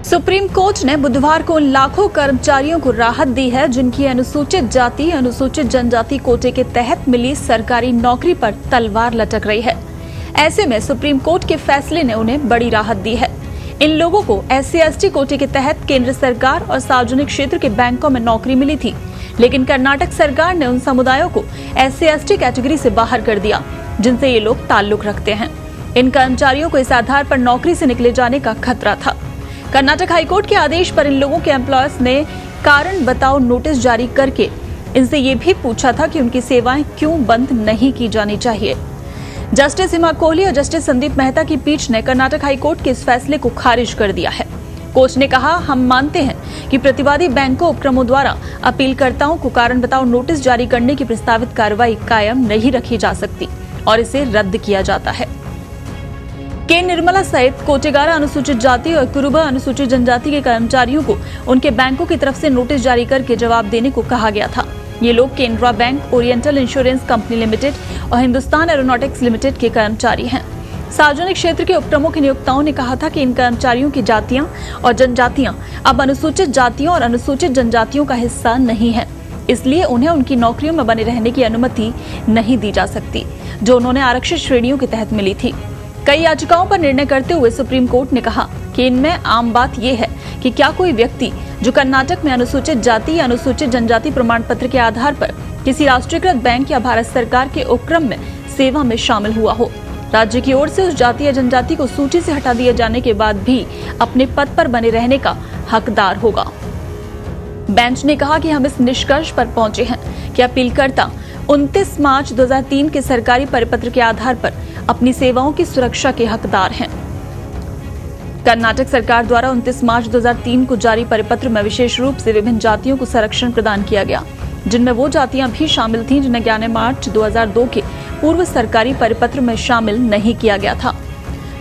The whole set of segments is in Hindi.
सुप्रीम कोर्ट ने बुधवार को उन लाखों कर्मचारियों को राहत दी है जिनकी अनुसूचित जाति अनुसूचित जनजाति कोटे के तहत मिली सरकारी नौकरी पर तलवार लटक रही है। ऐसे में सुप्रीम कोर्ट के फैसले ने उन्हें बड़ी राहत दी है। इन लोगों को SC/ST कोटे के तहत केंद्र सरकार और सार्वजनिक क्षेत्र के बैंकों में नौकरी मिली थी, लेकिन कर्नाटक सरकार ने उन समुदायों को SC/ST कैटेगरी से बाहर कर दिया जिनसे ये लोग ताल्लुक रखते हैं। इन कर्मचारियों को इस आधार पर नौकरी से निकले जाने का खतरा था। कर्नाटक हाईकोर्ट के आदेश पर इन लोगों के एम्प्लॉयर्स ने कारण बताओ नोटिस जारी करके इनसे ये भी पूछा था कि उनकी सेवाएं क्यों बंद नहीं की जानी चाहिए। जस्टिस हिमा कोहली और जस्टिस संदीप मेहता की पीठ ने कर्नाटक हाईकोर्ट के इस फैसले को खारिज कर दिया है। कोर्ट ने कहा, हम मानते हैं कि प्रतिवादी बैंकों उपक्रमों द्वारा अपीलकर्ताओं को कारण बताओ नोटिस जारी करने की प्रस्तावित कार्रवाई कायम नहीं रखी जा सकती और इसे रद्द किया जाता है। के निर्मला सहित कोटेगारा अनुसूचित जाति और कुरुबा अनुसूचित जनजाति के कर्मचारियों को उनके बैंकों की तरफ से नोटिस जारी करके जवाब देने को कहा गया था। ये लोग Canara bank, oriental insurance company limited और हिंदुस्तान एरोनॉटिक्स लिमिटेड के कर्मचारी हैं। सार्वजनिक क्षेत्र के उपप्रमुख नियोक्ताओं ने कहा था कि इन कर्मचारियों की जातियां और जनजातियां अब अनुसूचित जातियों और अनुसूचित जनजातियों का हिस्सा नहीं है, इसलिए उन्हें उनकी नौकरियों में बने रहने की अनुमति नहीं दी जा सकती जो उन्होंने आरक्षित श्रेणियों के तहत मिली थी। कई याचिकाओं पर निर्णय करते हुए सुप्रीम कोर्ट ने कहा कि इनमें आम बात यह है कि क्या कोई व्यक्ति जो कर्नाटक में अनुसूचित जाति या अनुसूचित जनजाति प्रमाण पत्र के आधार पर किसी राष्ट्रीयकृत बैंक या भारत सरकार के उपक्रम में सेवा में शामिल हुआ हो, राज्य की ओर से उस जाति या जनजाति को सूची से हटा दिए जाने के बाद भी अपने पद पर बने रहने का हकदार होगा। बेंच ने कहा कि हम इस निष्कर्ष पर पहुंचे हैं कि अपीलकर्ता 29 मार्च 2003 के सरकारी परिपत्र के आधार पर अपनी सेवाओं की सुरक्षा के हकदार हैं। कर्नाटक सरकार द्वारा 29 मार्च 2003 को जारी परिपत्र में विशेष रूप से विभिन्न जातियों को संरक्षण प्रदान किया गया, जिनमें वो जातियां भी शामिल थीं जिन्हें 11 मार्च 2002 के पूर्व सरकारी परिपत्र में शामिल नहीं किया गया था।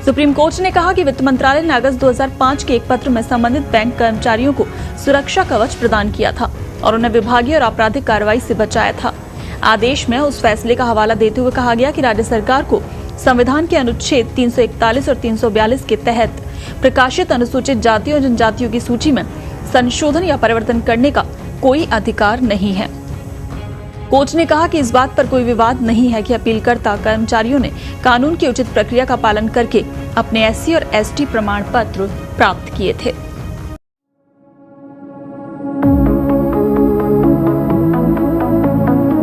सुप्रीम कोर्ट ने कहा कि वित्त मंत्रालय ने अगस्त 2005 के एक पत्र में संबंधित बैंक कर्मचारियों को सुरक्षा कवच प्रदान किया था और उन्हें विभागीय और आपराधिक कार्रवाई से बचाया था। आदेश में उस फैसले का हवाला देते हुए कहा गया कि राज्य सरकार को संविधान के अनुच्छेद 341 और 342 के तहत प्रकाशित अनुसूचित जातियों और जनजातियों की सूची में संशोधन या परिवर्तन करने का कोई अधिकार नहीं है। कोर्ट ने कहा कि इस बात पर कोई विवाद नहीं है कि अपीलकर्ता कर्मचारियों ने कानून की उचित प्रक्रिया का पालन करके अपने SC और ST प्रमाण पत्र प्राप्त किए थे।